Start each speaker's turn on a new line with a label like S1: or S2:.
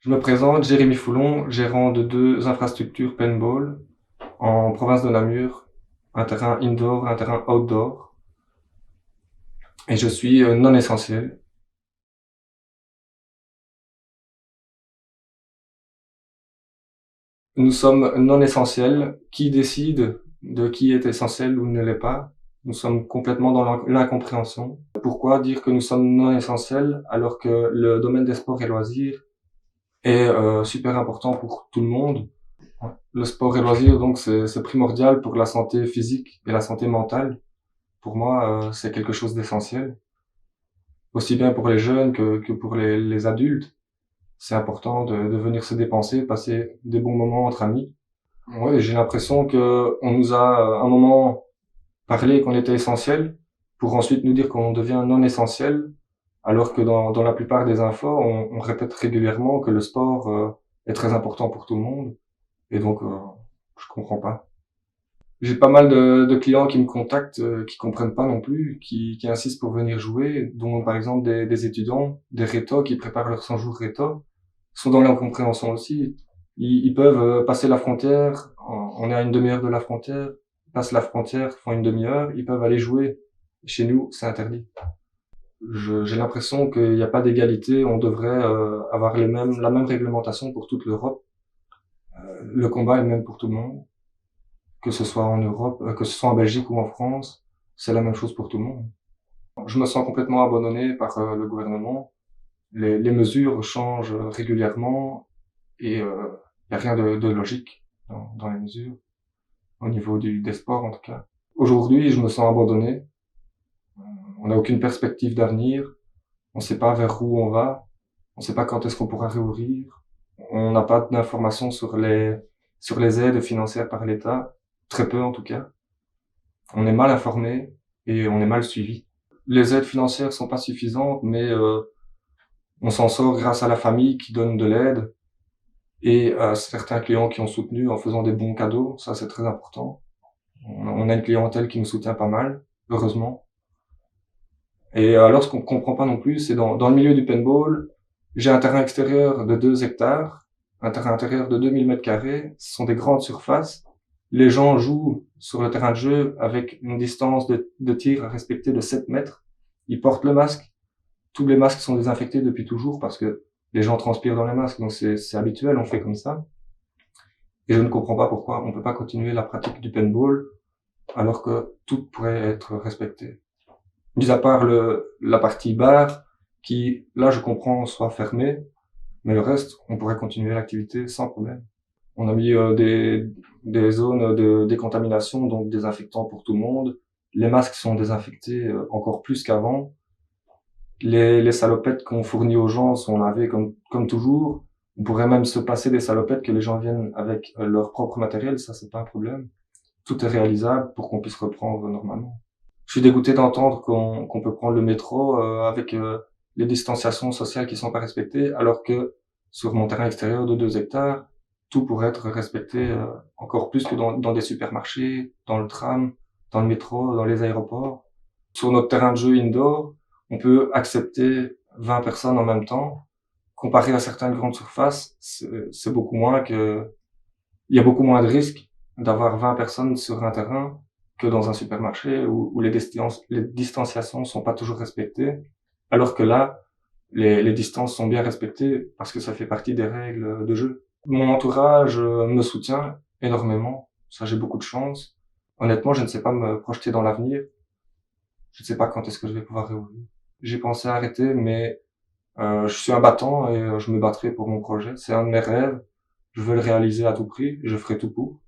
S1: Je me présente, Jérémy Foulon, gérant de deux infrastructures paintball en province de Namur, un terrain indoor, un terrain outdoor, et je suis non essentiel. Nous sommes non essentiels. Qui décide de qui est essentiel ou ne l'est pas? Nous sommes complètement dans l'incompréhension. Pourquoi dire que nous sommes non essentiels alors que le domaine des sports et loisirs est super important pour tout le monde? Le sport et loisirs, donc, c'est primordial pour la santé physique et la santé mentale. Pour moi, c'est quelque chose d'essentiel. Aussi bien pour les jeunes que pour les adultes. C'est important de venir se dépenser, passer des bons moments entre amis. Ouais, j'ai l'impression que on nous a un moment parlé qu'on était essentiel, pour ensuite nous dire qu'on devient non essentiel, alors que dans la plupart des infos, on répète régulièrement que le sport est très important pour tout le monde. Et donc, je comprends pas. J'ai pas mal de clients qui me contactent, qui comprennent pas non plus, qui insistent pour venir jouer, dont par exemple des étudiants, des rétos qui préparent leur 100 jours réto, sont dans l'incompréhension aussi. Ils peuvent passer la frontière, on est à une demi-heure de la frontière, ils passent la frontière, font une demi-heure, ils peuvent aller jouer. Chez nous, c'est interdit. J'ai l'impression qu'il n'y a pas d'égalité, on devrait avoir la même réglementation pour toute l'Europe. Le combat est le même pour tout le monde, que ce soit en Europe, que ce soit en Belgique ou en France, c'est la même chose pour tout le monde. Je me sens complètement abandonné par le gouvernement. Les mesures changent régulièrement et il n'y a rien de logique dans les mesures, au niveau des sports en tout cas. Aujourd'hui, je me sens abandonné. On n'a aucune perspective d'avenir. On ne sait pas vers où on va. On ne sait pas quand est-ce qu'on pourra réouvrir. On n'a pas d'informations sur les aides financières par l'État. Très peu en tout cas. On est mal informé et on est mal suivi. Les aides financières sont pas suffisantes, mais on s'en sort grâce à la famille qui donne de l'aide et à certains clients qui ont soutenu en faisant des bons cadeaux. Ça, c'est très important. On a une clientèle qui nous soutient pas mal, heureusement. Et alors, ce qu'on comprend pas non plus, c'est dans le milieu du paintball, j'ai un terrain extérieur de 2 hectares, un terrain intérieur de 2000 mètres carrés. Ce sont des grandes surfaces. Les gens jouent sur le terrain de jeu avec une distance de tir à respecter de 7 mètres. Ils portent le masque. Tous les masques sont désinfectés depuis toujours parce que les gens transpirent dans les masques, donc c'est habituel, on fait comme ça. Et je ne comprends pas pourquoi on peut pas continuer la pratique du paintball alors que tout pourrait être respecté. Mis à part la partie bar, qui, là, je comprends, soit fermée, mais le reste, on pourrait continuer l'activité sans problème. On a mis des zones de décontamination, donc désinfectants pour tout le monde. Les masques sont désinfectés encore plus qu'avant. Les salopettes qu'on fournit aux gens sont lavées comme toujours. On pourrait même se passer des salopettes que les gens viennent avec leur propre matériel, ça c'est pas un problème. Tout est réalisable pour qu'on puisse reprendre normalement. Je suis dégoûté d'entendre qu'on peut prendre le métro avec les distanciations sociales qui sont pas respectées, alors que sur mon terrain extérieur de 2 hectares, tout pourrait être respecté encore plus que dans des supermarchés, dans le tram, dans le métro, dans les aéroports. Sur notre terrain de jeu indoor, on peut accepter 20 personnes en même temps. Comparé à certaines grandes surfaces, c'est beaucoup moins il y a beaucoup moins de risques d'avoir 20 personnes sur un terrain que dans un supermarché où les distanciations sont pas toujours respectées, alors que là, les distances sont bien respectées parce que ça fait partie des règles de jeu. Mon entourage me soutient énormément, ça j'ai beaucoup de chance. Honnêtement, je ne sais pas me projeter dans l'avenir, je ne sais pas quand est-ce que je vais pouvoir réouvrir. J'ai pensé à arrêter, mais je suis un battant et je me battrai pour mon projet. C'est un de mes rêves, je veux le réaliser à tout prix, je ferai tout pour.